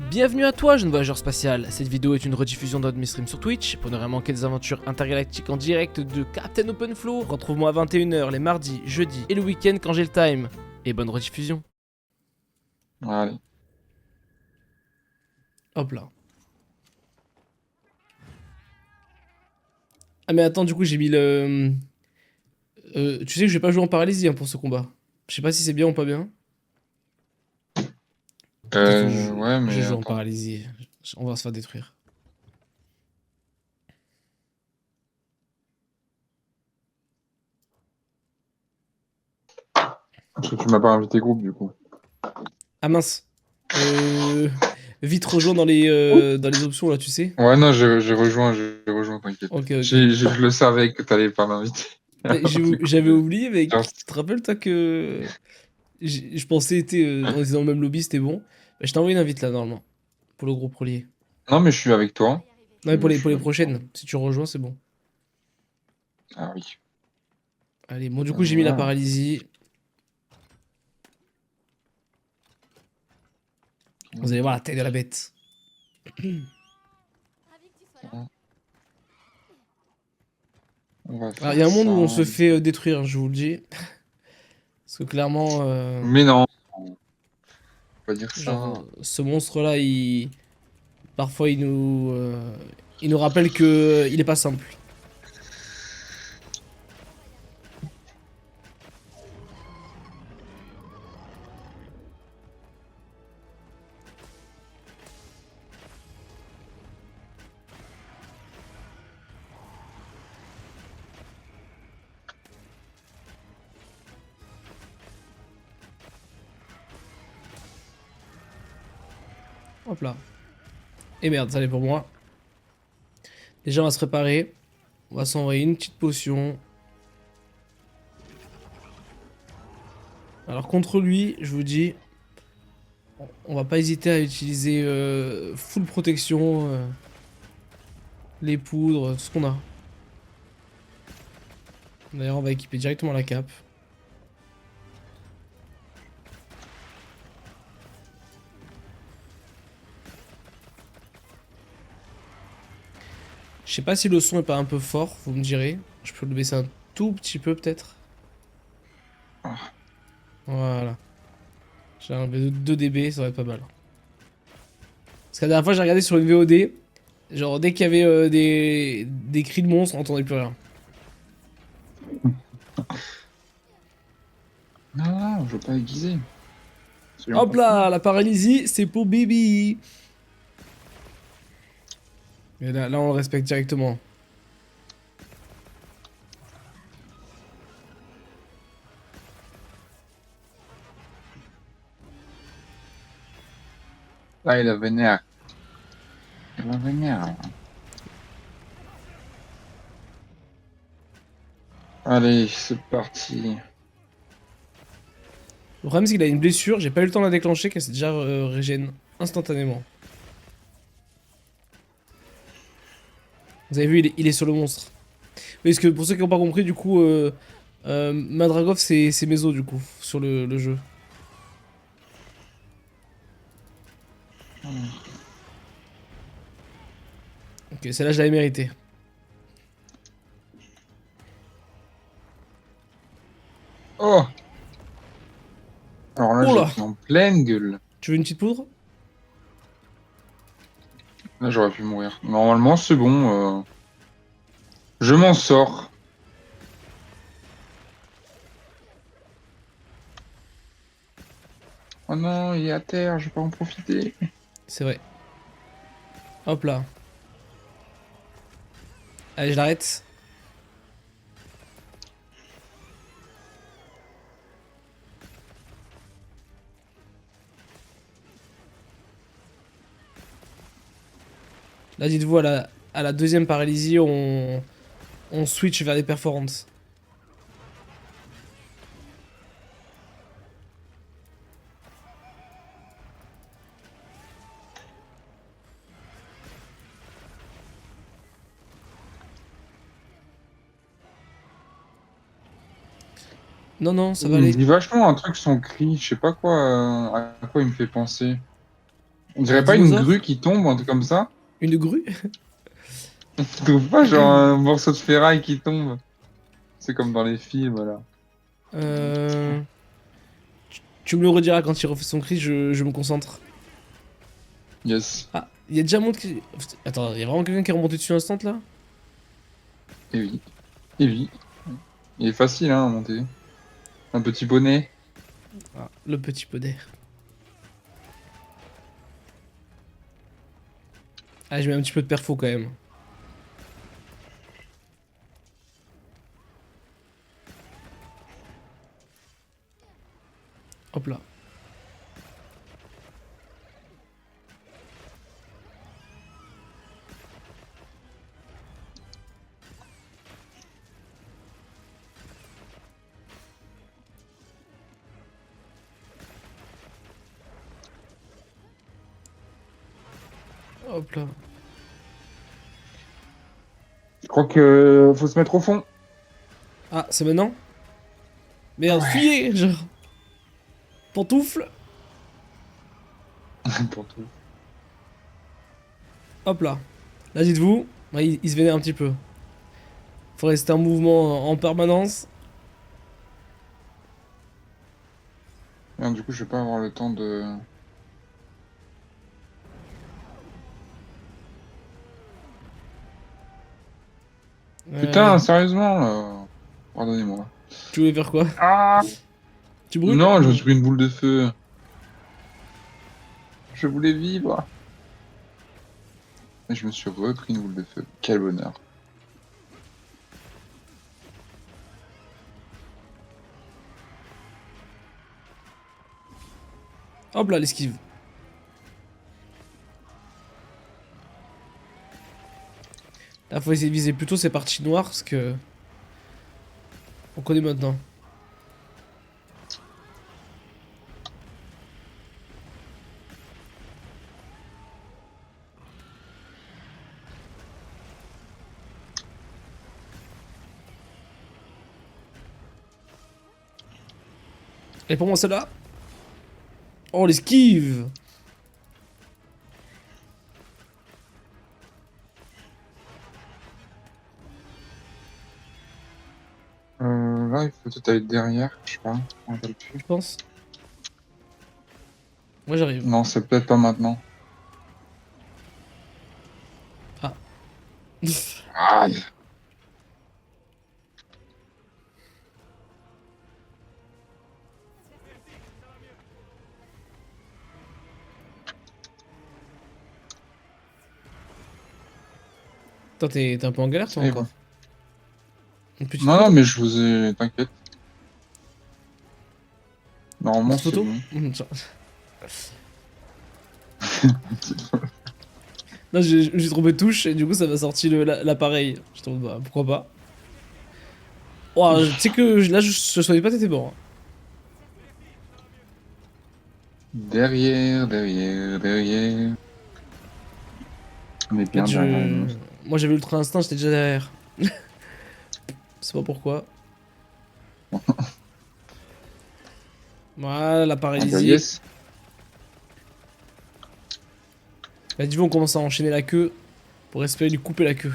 Bienvenue à toi, jeune voyageur spatial. Cette vidéo est une rediffusion d'un de mes streams sur Twitch. Pour ne rien manquer des aventures intergalactiques en direct de Captain OpenFlow, retrouve-moi à 21h les mardis, jeudis et le week-end quand j'ai le time. Et bonne rediffusion. Allez. Hop là. Ah mais attends, du coup j'ai mis le... tu sais que je vais pas jouer en paralysie hein, pour ce combat. Je sais pas si c'est bien ou pas bien. Peut-être que Ouais, je mais joue en attends. paralysie. On va se faire détruire. Parce que tu m'as pas invité groupe, du coup. Ah mince. Vite rejoins dans les options là, tu sais. Ouais, non, j'ai rejoint, t'inquiète. Ok, ok. Je le savais que t'allais pas m'inviter. Mais Du coup, j'avais oublié, mec. genre, Tu te rappelles, toi, que je pensais on était dans le même lobby, c'était bon. Bah, je t'ai envoyé une invite là, normalement, pour le groupe relié. Non, mais je suis avec toi. Non, mais Je pour suis les avec toi. prochaines, si tu rejoins, c'est bon. Ah oui. Allez, bon, du coup, j'ai mis la Voilà. paralysie. Vous allez voir la taille de la bête. On va Alors, il y faire a un monde où on ça. se fait détruire, je vous le dis. Parce que clairement, Mais non, faut pas dire genre, ça. ce monstre-là, parfois, il nous rappelle que il est pas simple. Hop là. Et merde, ça allait pour moi. Déjà, on va se préparer. On va s'envoyer une petite potion. Alors contre lui, je vous dis, on va pas hésiter à utiliser full protection, les poudres, tout ce qu'on a. D'ailleurs, on va équiper directement la cape. Je sais pas si le son est pas un peu fort, vous me direz. Je peux le baisser un tout petit peu peut-être. Ah. Voilà. J'ai enlevé 2 dB, ça va être pas mal. Parce que la dernière fois, j'ai regardé sur une VOD. Genre, dès qu'il y avait des cris de monstres, on entendait plus rien. Non, je veux pas aiguiser. Soyons Hop pas fous. là, la paralysie, c'est pour baby. Et là, on le respecte directement. Là, il a vénère. Il a vénère. Là. Allez, c'est parti. Le problème, c'est qu'il a une blessure, j'ai pas eu le temps de la déclencher, qu'elle s'est déjà régène instantanément. Vous avez vu, il est sur le monstre. Parce que pour ceux qui n'ont pas compris, du coup, Madragov, c'est Meso, du coup, sur le jeu. Ok, celle-là, je l'avais mérité. Oh! Alors là, Oh j'ai là! pris en pleine gueule. Tu veux une petite poudre? Là, j'aurais pu mourir. Normalement, c'est bon. Je m'en sors. Oh non, il est à terre, je vais pas en profiter. C'est vrai. Hop là. Allez, je l'arrête. Là, dites-vous, à la deuxième paralysie, on switch vers des perforantes. Non, non, ça Il va me aller. dit vachement un truc son cri, je sais pas quoi, à quoi il me fait penser. On Un dirait pas une dinosaure? grue qui tombe ou un truc comme ça? Une grue? Tu trouves pas genre un morceau de ferraille qui tombe? C'est comme dans les films, là. Euh... Tu me le rediras quand il refait son cri, je me concentre. Yes. Ah, il y a déjà un monde qui... Attends, il y a vraiment quelqu'un qui est remonté dessus instant là? Et oui. Et oui. Il est facile, hein, à monter. Un petit bonnet. Ah, le petit pot d'air. Ah, je mets un petit peu de perfo quand même. Hop là. Hop là. Je crois que faut se mettre au fond. Ah, c'est maintenant? Merde, Ouais. fuyez, genre. Pantoufle. Pour tout. Hop là. Là, dites-vous, ouais, il se vénère un petit peu. Faut rester en mouvement en permanence. Merde, du coup, je vais pas avoir le temps de... Allez. Putain, sérieusement, là. Pardonnez-moi. Tu voulais faire quoi? Ah! Tu brûles? Non, je me suis pris une boule de feu. Je voulais vivre. Et je me suis repris une boule de feu. Quel bonheur. Hop là, l'esquive. Là, faut essayer de viser plutôt ces parties noires parce que. On connaît maintenant. Et pour moi, celle-là. Oh, l'esquive! Là, il faut peut-être aller derrière, je sais pas. Je me rappelle plus. Je pense. Moi, j'arrive. Non, c'est peut-être pas maintenant. Ah. Ah! Toi, t'es un peu en galère, toi, C'est bon. encore. Une petite Non, non, photo? mais je vous ai... T'inquiète. Une Normalement, petite c'est photo? bon. Tiens. Non, j'ai trompé touche et du coup, ça m'a sorti l'appareil. Je trouve, bah, pourquoi pas. Oh, tu sais que là, je savais pas, t'étais mort. Derrière, derrière, derrière. On est En fait, bien derrière les monstres. moi, j'avais ultra instinct, j'étais déjà derrière. Je sais pas pourquoi. Voilà, la Ah bah paralysie. yes. Là, du coup, on commence à enchaîner la queue pour espérer lui couper la queue.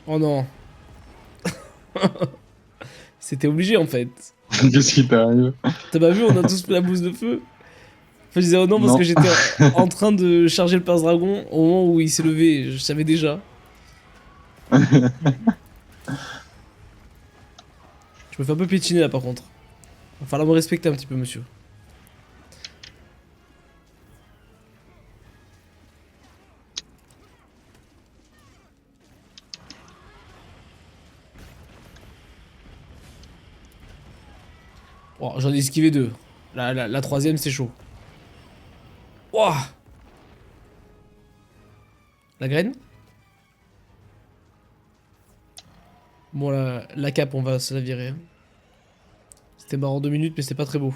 Oh non. C'était obligé en fait. Qu'est-ce qui t'arrive? T'as pas vu, on a tous pris la bouse de feu. Enfin, je disais oh non parce Non. que j'étais en train de charger le Perse-Dragon au moment où il s'est levé. Je savais déjà. Je me fais un peu piétiner là par contre. Va falloir me respecter un petit peu, monsieur. Oh, j'en ai esquivé deux. La troisième, c'est chaud. Ouah. La graine? Bon, la cape, on va se la virer. C'était marrant 2 minutes, mais c'était pas très beau.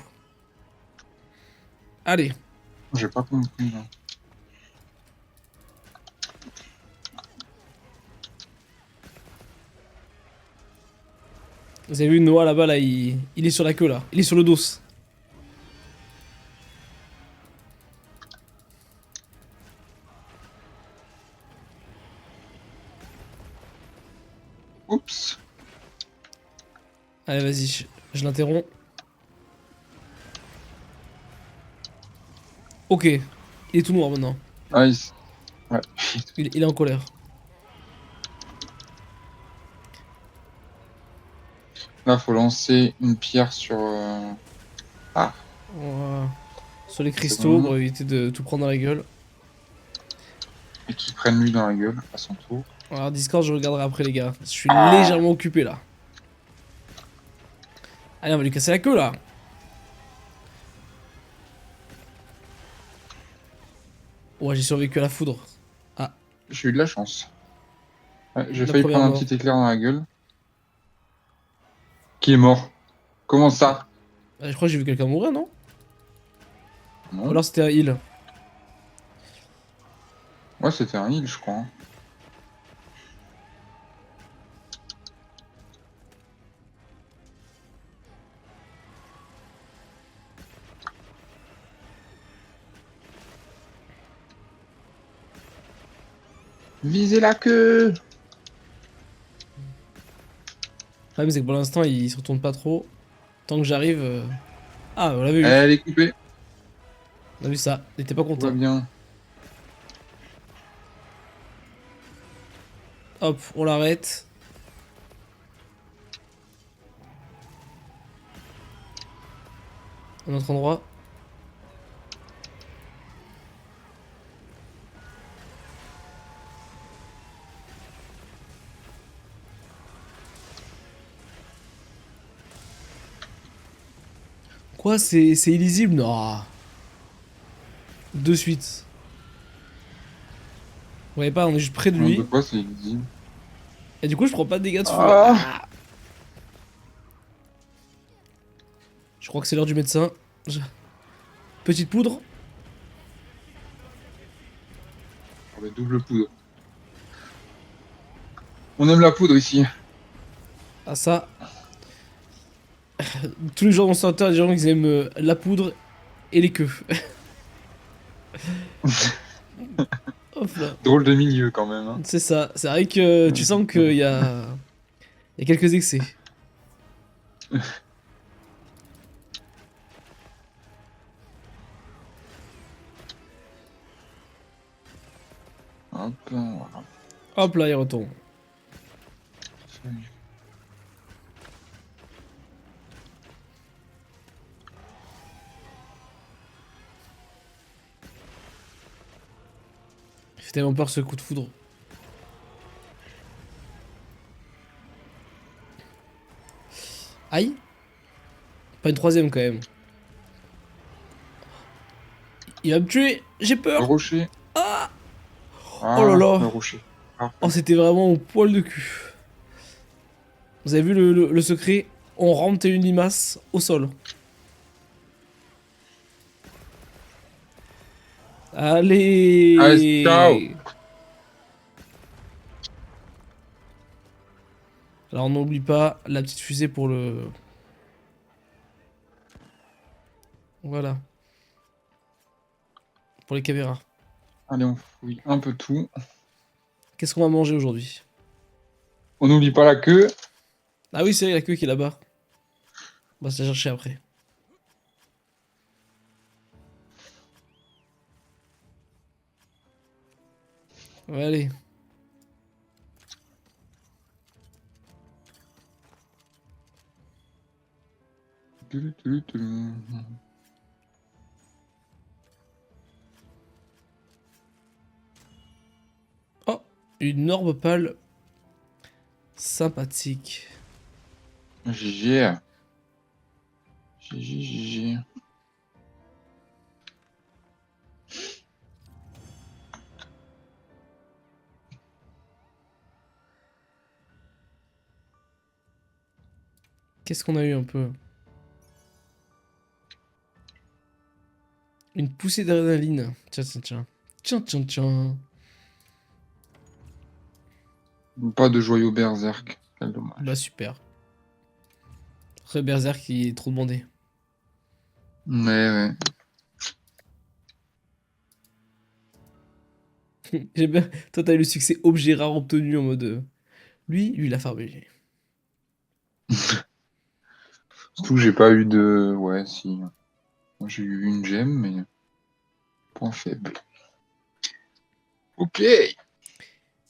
Allez. J'ai pas compris, là. Vous avez vu Noah là-bas, là, il est sur la queue, là. Il est sur le dos. Oups. Allez, vas-y, je l'interromps. Ok. Il est tout noir maintenant. Ah, ouais. Il est en colère. Là, faut lancer une pierre sur... Ah, Voilà. Sur les c'est cristaux bon. pour éviter de tout prendre dans la gueule. Et qui prenne lui dans la gueule à son tour. Alors, Discord, je regarderai après, les gars. Je suis Ah, légèrement occupé là. Allez, on va lui casser la queue là. Ouais, j'ai survécu à la foudre. Ah, j'ai eu de la chance. Ouais, j'ai la failli première prendre un mort. petit éclair dans la gueule. Qui est mort? Comment ça? Je crois que j'ai vu quelqu'un mourir, non? Ou Non. alors c'était un heal. Ouais, c'était un heal, je crois, hein. Visez la queue! Ouais, mais c'est que pour l'instant, il se retourne pas trop. Tant que j'arrive. Ah, on l'avait vu. Elle est coupée. On a vu ça. Il était pas Tout va content. bien. Hop, on l'arrête. Un autre endroit. Quoi, c'est illisible? Non. De suite. Vous voyez pas, on est juste près de Un de lui. quoi, c'est illisible. Et du coup, je prends pas de dégâts de feu. Ah! Ah, je crois que c'est l'heure du médecin. Je- Petite poudre. Oh, mais double poudre. On aime la poudre ici. Ah, ça. Tous les gens dans ce Twitter, des gens qui aiment la poudre et les queues. Hop là. Drôle de milieu quand même, hein. C'est ça. C'est vrai que tu sens qu'il y a quelques excès. Hop, voilà. Hop là, il retombe. Il fait tellement peur ce coup de foudre. Aïe. Pas une troisième quand même. Il va me tuer. J'ai Le peur. rocher. Ah. Oh là Ah, là. le rocher. Oh, Parfait. c'était vraiment au poil de cul. Vous avez vu le secret? On rentre une limace au sol. Allez, ciao! Allez. Alors n'oublie pas la petite fusée pour le... Voilà. Pour les caméras. Allez, on fouille un peu tout. Qu'est-ce qu'on va manger aujourd'hui? On n'oublie pas la queue. Ah oui, c'est vrai, la queue qui est là-bas. On va se la chercher après. Ouais, allez. Oh, une orbe pâle sympathique. GG. GG, GG. Qu'est-ce qu'on a eu un peu? Une poussée d'adrénaline. Tiens, tiens, tiens. Tiens, tiens, tiens. Pas de joyau berserk. Quel dommage. Bah super. Après, Berserk, il est trop demandé. Ouais. J'aime bien. Toi, t'as eu le succès objet rare obtenu en mode. Lui, il a farmé. Surtout que j'ai pas eu de... Ouais, si. Moi, j'ai eu une gemme, mais point faible. Ok.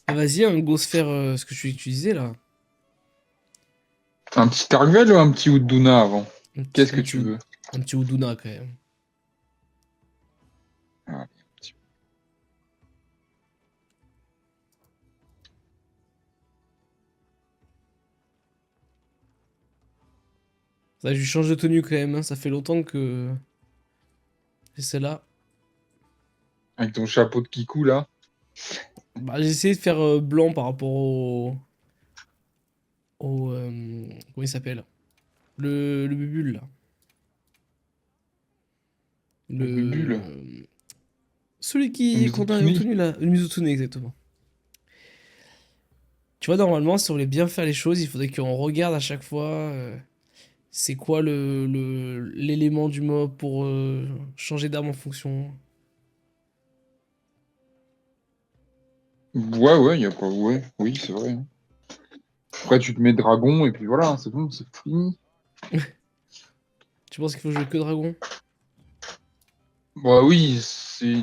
Ah, vas-y, hein, go se faire ce que tu utilisais là. Un petit Targvel ou un petit Uduna avant? Un petit, Qu'est-ce un que petit, tu veux? un petit Uduna quand même. Ah, un petit- Ça, je lui change de tenue quand même, hein. Ça fait longtemps que j'ai celle-là. Avec ton chapeau de kikou, là. Bah, j'ai essayé de faire blanc par rapport comment il s'appelle? Le bubule là. Le bubule. Celui Le qu'on a Mizutsuné. obtenu là. Le Mizutsune, exactement. Tu vois, normalement, si on voulait bien faire les choses, il faudrait qu'on regarde à chaque fois c'est quoi l'élément du mob pour changer d'arme en fonction. Ouais, y a pas... Ouais, oui, c'est vrai. Après, tu te mets dragon, et puis voilà, c'est bon, c'est fini. Tu penses qu'il faut jouer que dragon? Bah oui,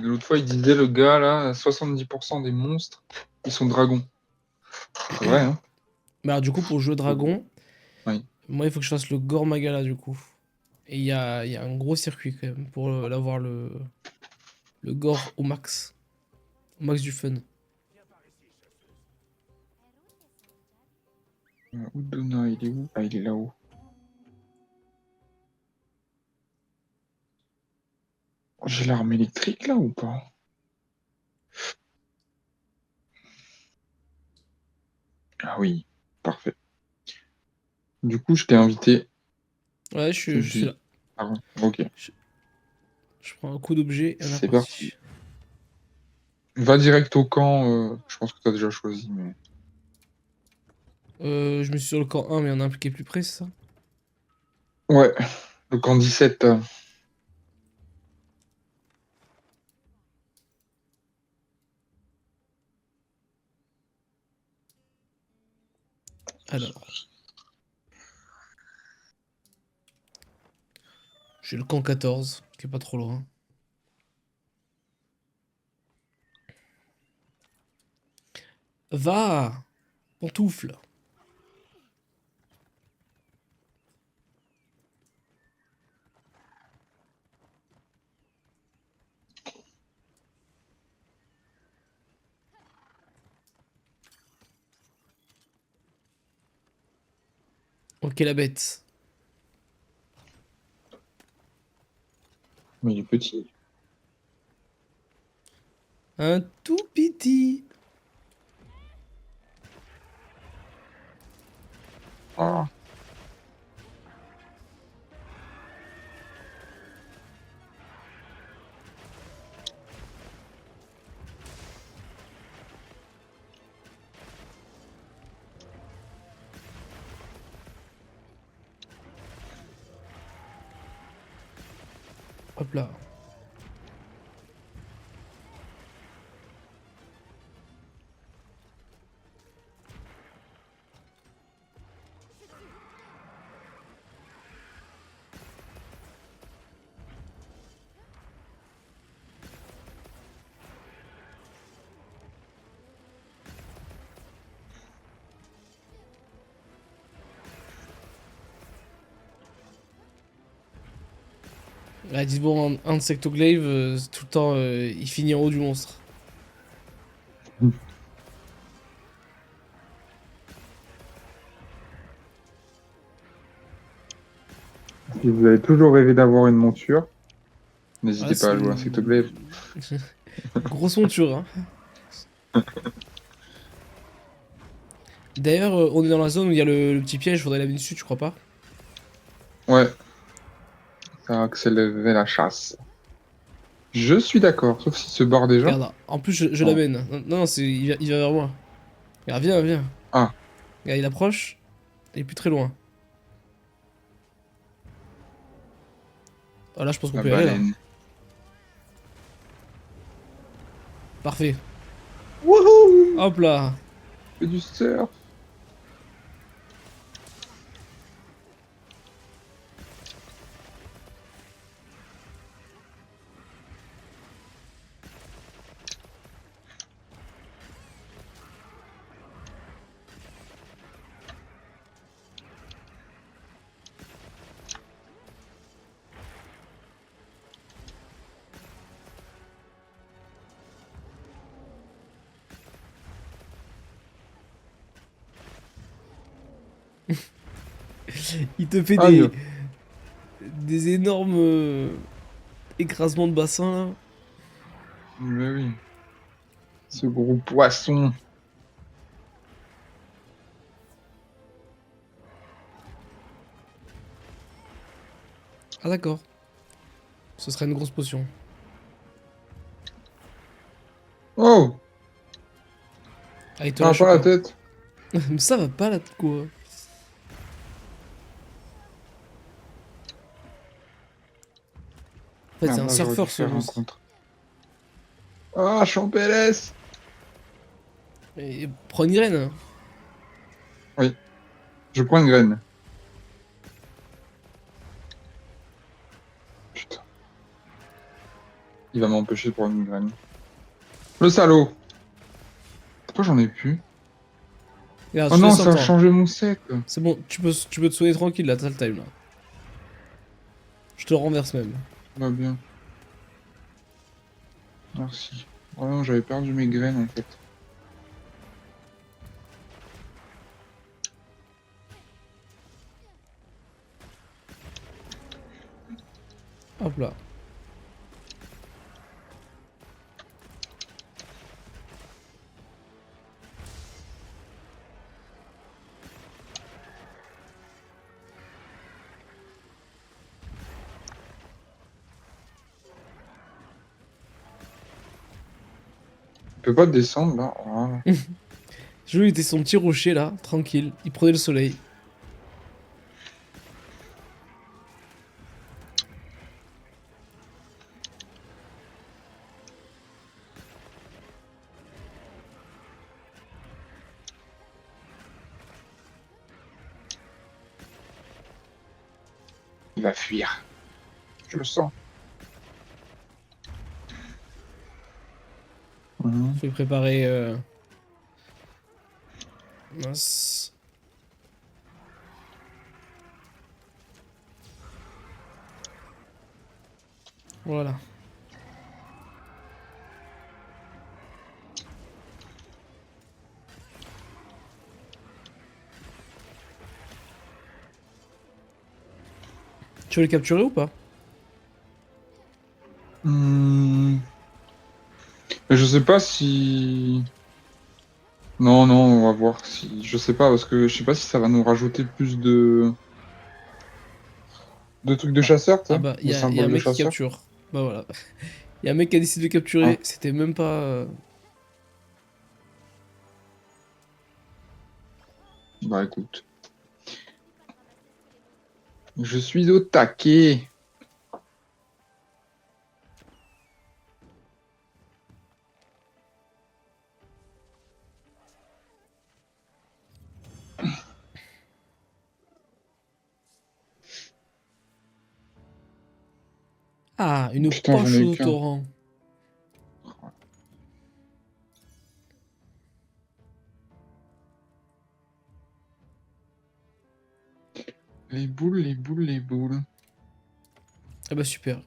l'autre fois, il disait, le gars, là, 70% des monstres, ils sont dragons. C'est vrai, hein? Mais alors, du coup, pour jouer dragon, Oui. moi, il faut que je fasse le Gore Magala, du coup. Et il y a un gros circuit, quand même, pour l'avoir le Gore au max. Au max du fun. Udona, il est où? Ah, il est là-haut. J'ai l'arme électrique, là, ou pas? Ah oui, parfait. Du coup, je t'ai invité. Ouais, Tu je suis là. dis. Ah, ouais, ok, Je, je prends un coup d'objet et on est c'est parti. parti. Va direct au camp, je pense que t'as déjà choisi, mais... Je me suis sur le camp 1, mais on a un qui est plus près, c'est ça? Ouais, le camp 17. Alors, j'ai le camp 14, qui est pas trop loin. Va! Pantoufle! Ok, la bête. Mais il est petit. Un tout petit. Ah, Hop là. Ah, dites bon, un Insectoglaive, tout le temps, il finit en haut du monstre. si vous avez toujours rêvé d'avoir une monture, Ah, n'hésitez pas c'est à jouer à Insectoglaive. une... Grosse monture, hein. D'ailleurs, on est dans la zone où il y a le petit piège, faudrait laver dessus, tu crois pas? Ouais, ça a accéléré la chasse. Je suis d'accord, sauf s'il se barre déjà. Regarde, là. En plus, je Non. l'amène. Non, non, il va vers moi. Regarde, viens, viens. Ah, Regarde, il approche, il est plus très loin. Ah là, je pense qu'on La peut y aller là. baleine. Parfait. Wouhou! Hop là. Fais du surf. Il te fait Aïe. des énormes écrasements de bassin là. Mais oui. Ce gros poisson. Ah d'accord. Ce serait une grosse potion. Oh! Ah, il te Ah, lâche pas la quoi. tête. Mais ça va pas là, quoi. En fait, c'est Merde, un là, j'aurais dû surfeur ce faire un monstre. contre. Ah, je suis en PLS. Et prends une graine, hein. Oui, je prends une graine. Putain, il va m'empêcher de prendre une graine. Le salaud! Pourquoi j'en ai plus? Regarde, Oh je te non, laisse un ça a temps. changé mon set. C'est bon, tu peux te soigner tranquille là, t'as le time là. Je te le renverse même. Va bien. Merci. Oh non, j'avais perdu mes graines en fait. Hop là. Il peut pas descendre là. Voilà. Je lui était son petit rocher là, tranquille. Il prenait le soleil. Il va fuir. Je le sens. Mhm. Je vais préparer. Mince. Voilà. Tu veux le capturer ou pas? Hmm. Mais je sais pas si. Non, non, on va voir si. Je sais pas parce que je sais pas si ça va nous rajouter plus de trucs de Ah, chasseur, tu ah sais, bah, de y a un symboles de mec qui chasseur. capture. Bah voilà. Y a un mec qui a décidé de Ah, capturer. C'était même pas. bah écoute. Je suis au taquet. Ah, une Putain, j'en ai poche eu au qu'un. torrent. Les boules, les boules, les boules. Ah bah super.